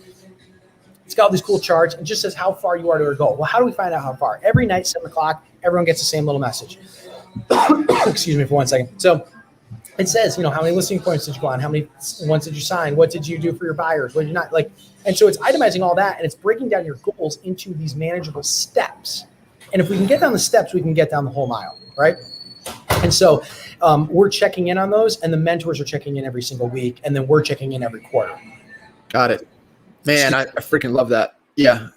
It's got all these cool charts and just says how far you are to our goal. Well, how do we find out how far? Every night, 7 o'clock, everyone gets the same little message. Excuse me for 1 second. So it says, how many listing points did you go on? How many ones did you sign? What did you do for your buyers? What did you not like? And so it's itemizing all that and it's breaking down your goals into these manageable steps. And if we can get down the steps, we can get down the whole mile, right? And so we're checking in on those and the mentors are checking in every single week. And then we're checking in every quarter. Got it. Man, I freaking love that. Yeah.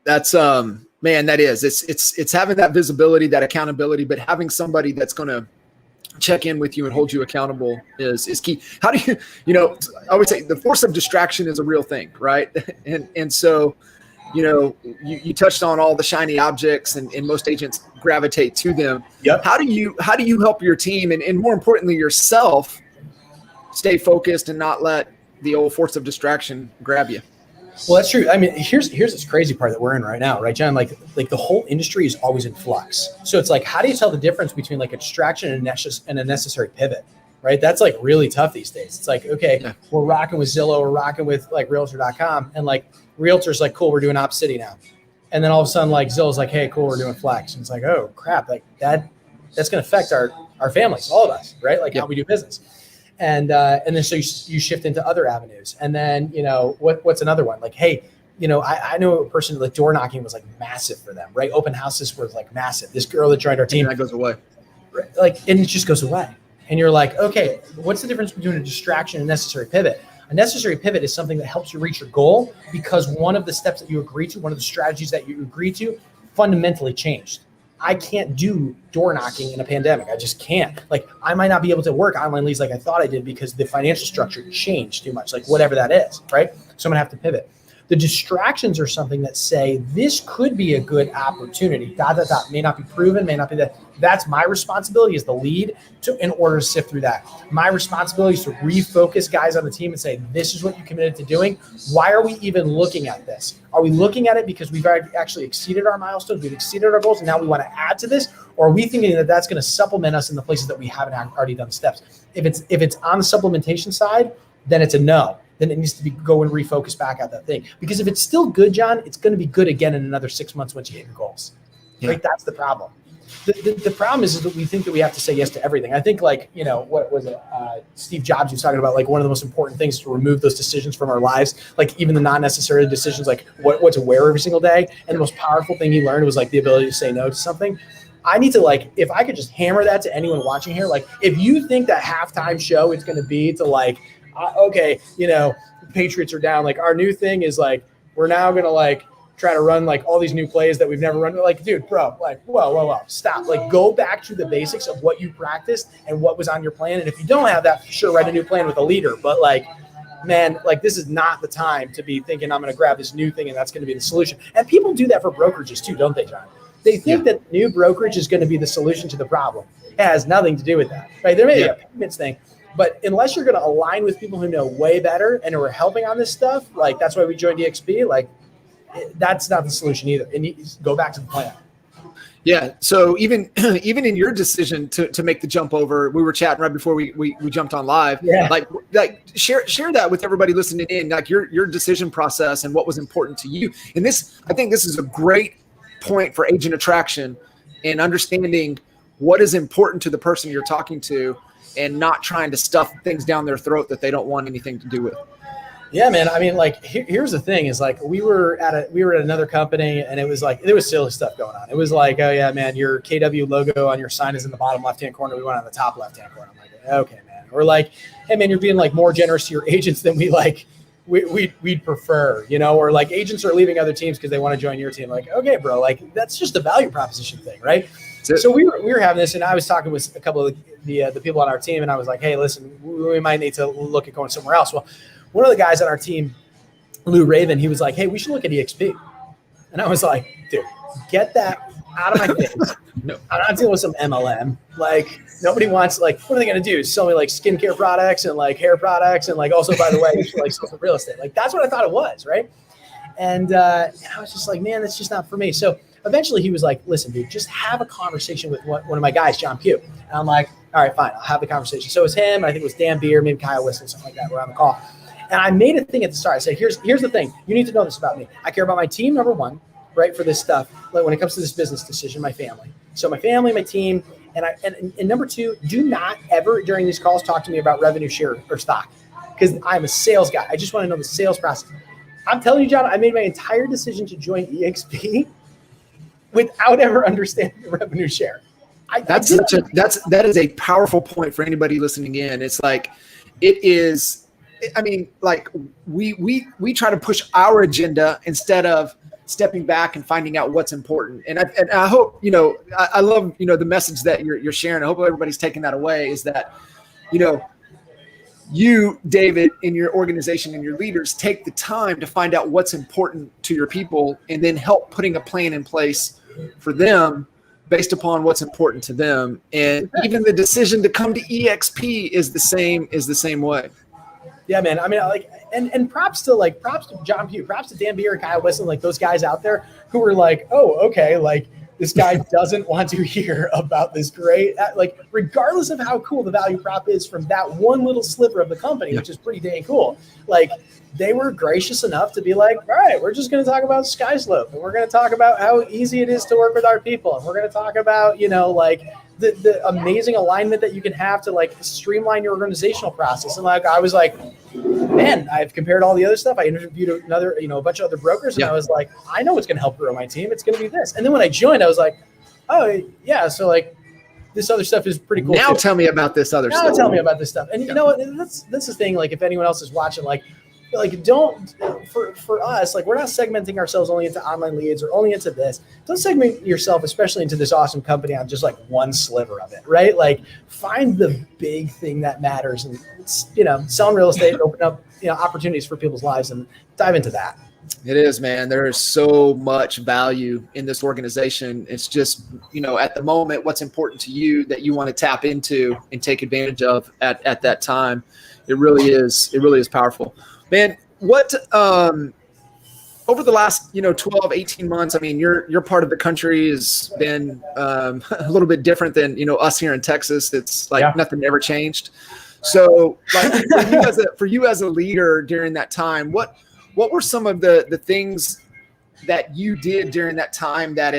That's, man, that is, it's having that visibility, that accountability, but having somebody that's going to check in with you and hold you accountable is key. How do you, I would say the force of distraction is a real thing, right? And so, you touched on all the shiny objects and most agents gravitate to them. Yep. How do you help your team and more importantly, yourself stay focused and not let the old force of distraction grab you? Well, that's true. I mean, here's this crazy part that we're in right now, right, John? Like the whole industry is always in flux. So it's like, how do you tell the difference between like a distraction and a necessary pivot, right? That's like really tough these days. It's like, okay, we're rocking with Zillow, we're rocking with like Realtor.com, and like Realtor's like, cool, we're doing Op City now. And then all of a sudden, like Zillow's like, hey, cool, we're doing Flex. And it's like, oh crap, like that's going to affect our families, all of us, right? Like how we do business. And then so you shift into other avenues. And then, what's another one? Like, hey, I know a person, like door knocking was like massive for them, right? Open houses were like massive. This girl that joined our team. And that goes away. Right? Like, and it just goes away. And you're like, okay, what's the difference between a distraction and a necessary pivot? A necessary pivot is something that helps you reach your goal because one of the steps that you agree to, one of the strategies that you agree to fundamentally changed. I can't do door knocking in a pandemic. I just can't. Like, I might not be able to work online leads like I thought I did because the financial structure changed too much, like whatever that is, right? So I'm gonna have to pivot. The distractions are something that say, this could be a good opportunity, ... may not be proven, may not be that. That's my responsibility as the lead in order to sift through that. My responsibility is to refocus guys on the team and say, this is what you committed to doing. Why are we even looking at this? Are we looking at it because we've actually exceeded our milestones, we've exceeded our goals, and now we want to add to this? Or are we thinking that that's going to supplement us in the places that we haven't already done steps? If it's on the supplementation side, then it's a no. Then it needs to go and refocus back at that thing. Because if it's still good, John, it's going to be good again in another 6 months once you hit your goals. Yeah. Right? That's the problem. The problem is that we think that we have to say yes to everything. I think what was it? Steve Jobs was talking about like one of the most important things to remove those decisions from our lives, like even the non-necessary decisions, like what to wear every single day. And the most powerful thing he learned was like the ability to say no to something. I need to if I could just hammer that to anyone watching here, like if you think that halftime show is going to be to like, okay, Patriots are down. Like our new thing is like, we're now going to like try to run like all these new plays that we've never run. Like, dude, bro, like, whoa, stop. Like go back to the basics of what you practiced and what was on your plan. And if you don't have that, sure, write a new plan with a leader. But like, man, like this is not the time to be thinking I'm going to grab this new thing and that's going to be the solution. And people do that for brokerages too, don't they, John? They think that new brokerage is going to be the solution to the problem. It has nothing to do with that, right? There may be a payments thing, but unless you're going to align with people who know way better and who are helping on this stuff, like that's why we joined DXP, like that's not the solution either. And you go back to the plan. Yeah. So even in your decision to make the jump over, we were chatting right before we jumped on live. Yeah. Like share that with everybody listening in, like your decision process and what was important to you. And I think this is a great point for agent attraction and understanding what is important to the person you're talking to and not trying to stuff things down their throat that they don't want anything to do with. Yeah, man. I mean, like, here's the thing is like, we were at another company and it was like, there was silly stuff going on. It was like, oh yeah, man, your KW logo on your sign is in the bottom left-hand corner. We went on the top left-hand corner. I'm like, okay, man. Or like, hey man, you're being like more generous to your agents than we like we'd prefer, or like agents are leaving other teams because they want to join your team. Like, okay, bro, like that's just a value proposition thing, right? So we were having this, and I was talking with a couple of the people on our team, and I was like, hey, listen, we might need to look at going somewhere else. Well, one of the guys on our team, Lou Raven, he was like, hey, we should look at EXP. And I was like, dude, get that out of my face. No, I'm not dealing with some MLM. Like, nobody wants, like, what are they going to do? Sell me like skincare products and like hair products. And like, also, by the way, you should like sell some real estate. Like, that's what I thought it was. Right. And I was just like, man, that's just not for me. So eventually he was like, listen, dude, just have a conversation with one of my guys, John Pugh. And I'm like, all right, fine. I'll have the conversation. So it was him. I think it was Dan Beer, maybe Kyle Whistle, something like that. We're on the call. And I made a thing at the start. I said, here's the thing. You need to know this about me. I care about my team, number one, right, for this stuff. Like when it comes to this business decision, my family. So my family, my team, and number two, do not ever during these calls talk to me about revenue share or stock, because I'm a sales guy. I just want to know the sales process. I'm telling you, John, I made my entire decision to join EXP without ever understanding the revenue share. That is a powerful point for anybody listening in. It's like, it is. I mean, like we try to push our agenda instead of stepping back and finding out what's important. And I hope, I love, the message that you're sharing. I hope everybody's taking that away, is that, you, David, in your organization and your leaders take the time to find out what's important to your people and then help putting a plan in place for them based upon what's important to them. And even the decision to come to EXP is the same way. Yeah, man. I mean, like, and props to John Pugh, props to Dan Beer, Kyle Whistle, like those guys out there who were like, oh, okay, like this guy doesn't want to hear about this great, like, regardless of how cool the value prop is from that one little sliver of the company, which is pretty dang cool. Like, they were gracious enough to be like, all right, we're just going to talk about Skyslope, and we're going to talk about how easy it is to work with our people, and we're going to talk about, like, the amazing alignment that you can have to like streamline your organizational process. And like, I was like, man, I've compared all the other stuff. I interviewed a bunch of other brokers, and I was like, I know what's going to help grow my team. It's going to be this. And then when I joined, I was like, oh yeah. So like this other stuff is pretty cool. Now tell me about this other stuff. Now tell me about this stuff. And you know what, that's the thing. Like if anyone else is watching, like don't, for us, like we're not segmenting ourselves only into online leads or only into this. Don't segment yourself, especially into this awesome company, on just like one sliver of it, right? Like find the big thing that matters, and selling real estate, open up, opportunities for people's lives, and dive into that. It is, man. There is so much value in this organization. It's just, at the moment, what's important to you that you want to tap into and take advantage of at that time. It really is powerful. Man, what over the last 12, 18 months, I mean, your part of the country has been a little bit different than us here in Texas. It's like nothing ever changed. So, like for you as a leader during that time, what were some of the things that you did during that time that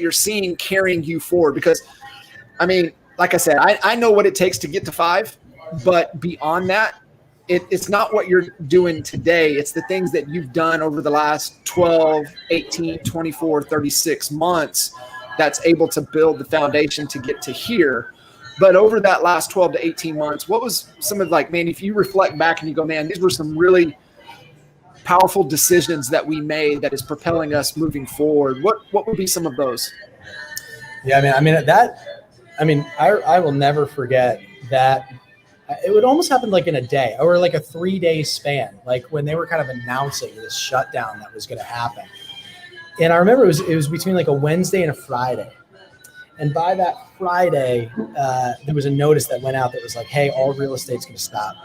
you're seeing carrying you forward? Because, I mean, like I said, I know what it takes to get to 5, but beyond that, it's not what you're doing today. It's the things that you've done over the last 12, 18, 24, 36 months that's able to build the foundation to get to here. But over that last 12 to 18 months, what was some of like, man, if you reflect back and you go, man, these were some really powerful decisions that we made that is propelling us moving forward. What would be some of those? Yeah, I will never forget that. It would almost happen like in a day or like a 3-day span, like when they were kind of announcing this shutdown that was going to happen. And I remember it was between like a Wednesday and a Friday. And by that Friday, there was a notice that went out that was like, hey, all real estate's going to stop.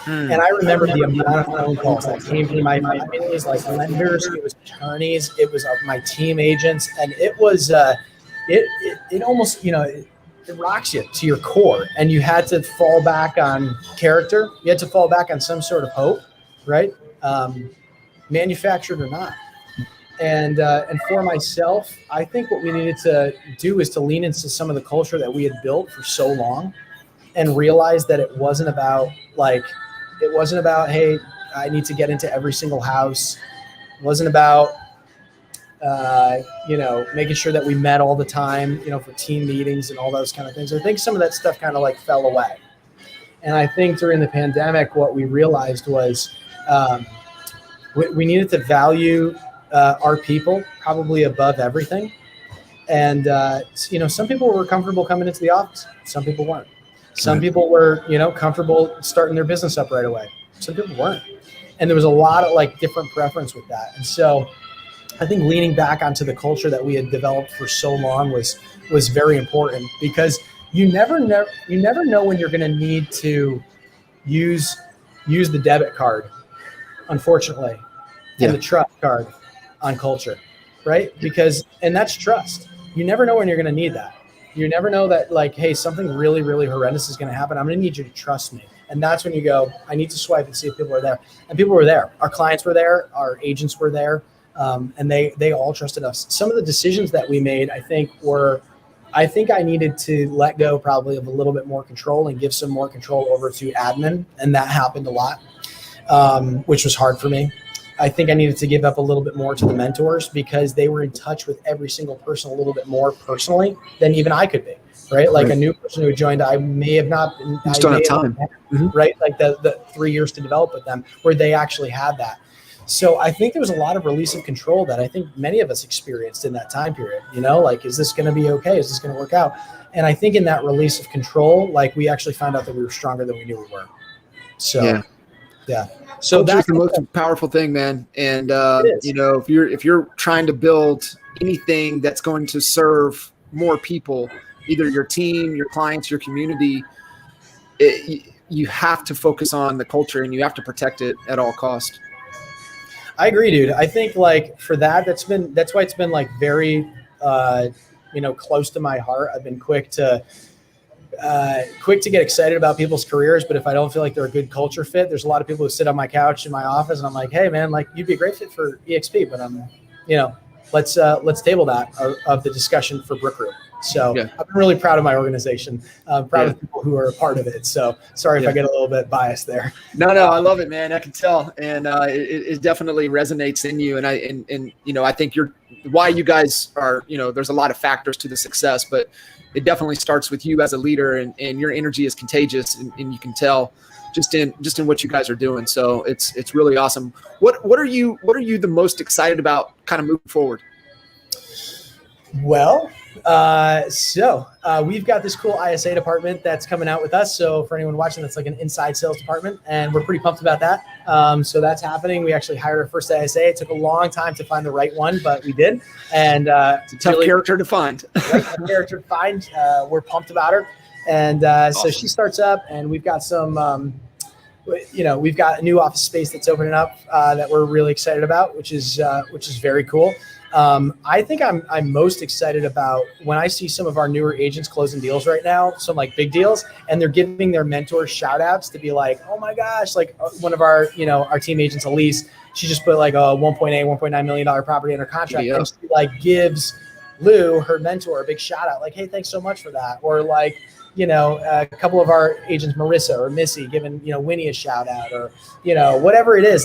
And I remember the amount of phone calls that came to my companies, like lenders, it was attorneys, it was my team agents. And it was, it almost, it rocks you to your core, and you had to fall back on character. You had to fall back on some sort of hope, right? Manufactured or not. And for myself, I think what we needed to do is to lean into some of the culture that we had built for so long, and realize that it wasn't about, hey, I need to get into every single house. It wasn't about, making sure that we met all the time, for team meetings and all those kind of things. I think some of that stuff kind of like fell away. And I think during the pandemic, what we realized was Um, we needed to value our people probably above everything. And, some people were comfortable coming into the office. Some people weren't. Some people were, comfortable starting their business up right away. Some people weren't. And there was a lot of different preference with that. And so I think leaning back onto the culture that we had developed for so long was very important, because you never know when you're going to need to use the debit card, unfortunately, and the trust card on culture, right? And that's trust. You never know when you're going to need that. You never know that, hey, something really, really horrendous is going to happen. I'm going to need you to trust me. And that's when you go, I need to swipe and see if people are there. And people were there. Our clients were there. Our agents were there. And they all trusted us. Some of the decisions that we made, I think I needed to let go probably of a little bit more control and give some more control over to admin. And that happened a lot, which was hard for me. I think I needed to give up a little bit more to the mentors, because they were in touch with every single person a little bit more personally than even I could be, right? Like a new person who joined, I may have not been, you still have time, right? Like the 3 years to develop with them, where they actually had that. So I think there was a lot of release of control that I think many of us experienced in that time period, is this going to be okay? Is this going to work out? And I think in that release of control, we actually found out that we were stronger than we knew we were. So, yeah. So that's the most powerful thing, man. And if you're trying to build anything that's going to serve more people, either your team, your clients, your community, you have to focus on the culture, and you have to protect it at all costs. I agree, dude. I think for that's why it's been very, close to my heart. I've been quick to get excited about people's careers, but if I don't feel like they're a good culture fit, there's a lot of people who sit on my couch in my office and I'm like, hey man, you'd be a great fit for EXP, but let's table that of the discussion for Brooke Group. So I've been really proud of my organization. I'm proud of people who are a part of it. So sorry if I get a little bit biased there. No, I love it, man. I can tell. And it definitely resonates in you. And I think why you guys are, there's a lot of factors to the success, but it definitely starts with you as a leader, and your energy is contagious, and you can tell just in what you guys are doing. So it's really awesome. What are you the most excited about kind of moving forward? Well, we've got this cool ISA department that's coming out with us. So for anyone watching, that's like an inside sales department, and we're pretty pumped about that. So that's happening. We actually hired our first ISA. It took a long time to find the right one, but we did. And it's a tough character to find. We're pumped about her. And awesome. So she starts up, and we've got some, we've got a new office space that's opening up that we're really excited about, which is very cool. I think I'm most excited about when I see some of our newer agents closing deals right now, some big deals, and they're giving their mentors shout outs to be like, oh my gosh, one of our, our team agents, Elise, she just put a $1.9 million property under contract. And she gives Lou, her mentor, a big shout out, hey, thanks so much for that. Or a couple of our agents, Marissa or Missy, giving, Winnie a shout out, or, whatever it is,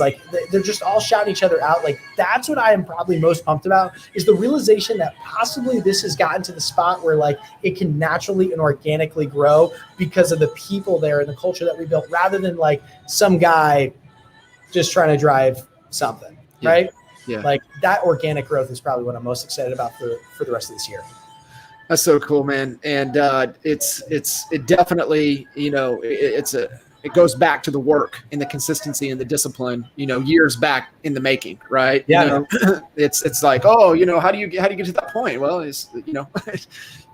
they're just all shouting each other out. That's what I am probably most pumped about, is the realization that possibly this has gotten to the spot where it can naturally and organically grow because of the people there and the culture that we built, rather than some guy just trying to drive something, right? Yeah. That organic growth is probably what I'm most excited about for the rest of this year. That's so cool, man. And it definitely, it goes back to the work and the consistency and the discipline, years back in the making, right? Yeah. It's how do you get to that point? Well, it's,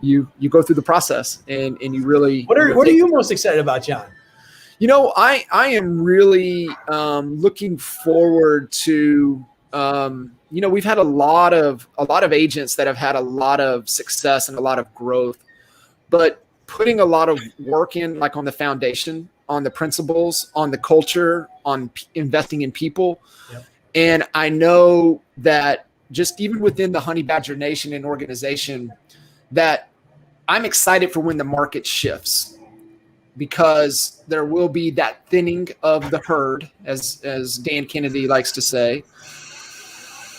you go through the process and you really. What are you most excited about, John? I am really looking forward to. We've had a lot of agents that have had a lot of success and a lot of growth, but putting a lot of work in, on the foundation, on the principles, on the culture, on investing in people. Yep. And I know that just even within the Honey Badger Nation and organization, that I'm excited for when the market shifts, because there will be that thinning of the herd, as Dan Kennedy likes to say.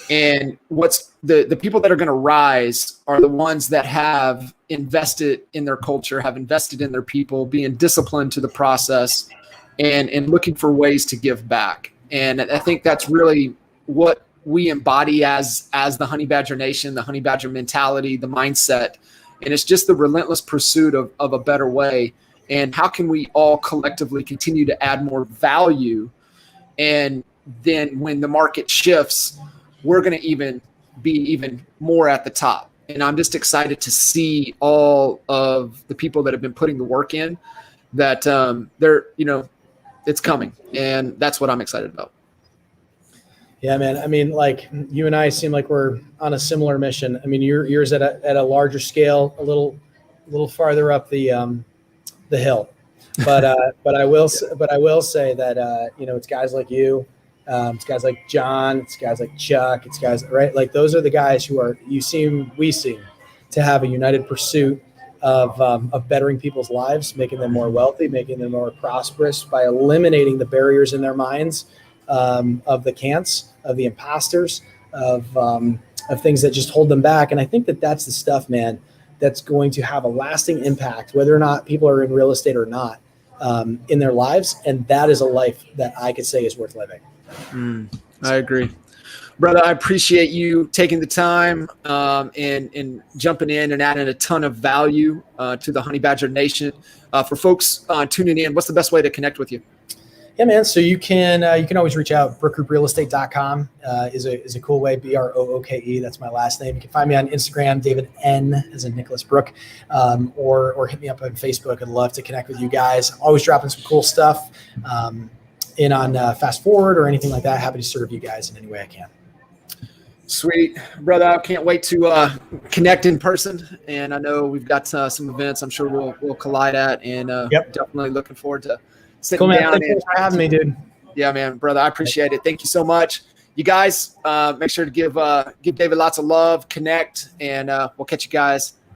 And what's the people that are going to rise are the ones that have invested in their culture, have invested in their people, being disciplined to the process, and looking for ways to give back. And I think that's really what we embody as the Honey Badger Nation, the Honey Badger mentality, the mindset. And it's just the relentless pursuit of a better way. And how can we all collectively continue to add more value? And then when the market shifts, we're going to be even more at the top. And I'm just excited to see all of the people that have been putting the work in, that they're, it's coming. And that's what I'm excited about. Yeah, man. I mean, like, you and I seem like we're on a similar mission. I mean, yours at a larger scale, a little farther up the hill. But I will say that it's guys like you, it's guys like John, it's guys like Chuck, it's guys, right? Like, those are the guys who we seem to have a united pursuit of bettering people's lives, making them more wealthy, making them more prosperous by eliminating the barriers in their minds, of the can'ts, of the imposters, of things that just hold them back. And I think that that's the stuff, man, that's going to have a lasting impact, whether or not people are in real estate or not, in their lives. And that is a life that I could say is worth living. I agree. Brother, I appreciate you taking the time and jumping in and adding a ton of value to the Honey Badger Nation. For folks tuning in, what's the best way to connect with you? Yeah, man. So you can always reach out. BrookeGroupRealEstate.com is a cool way. Brooke. That's my last name. You can find me on Instagram, David N, as in Nicholas Brooke, or hit me up on Facebook. I'd love to connect with you guys. Always dropping some cool stuff in on Fast Forward or anything like that. Happy to serve you guys in any way I can. Sweet, brother. I can't wait to connect in person. And I know we've got some events I'm sure we'll collide at, and definitely looking forward to sitting down. Thanks for having me, dude. Yeah, man, brother. I appreciate it. Thank you so much. You guys, make sure to give David lots of love, connect, and we'll catch you guys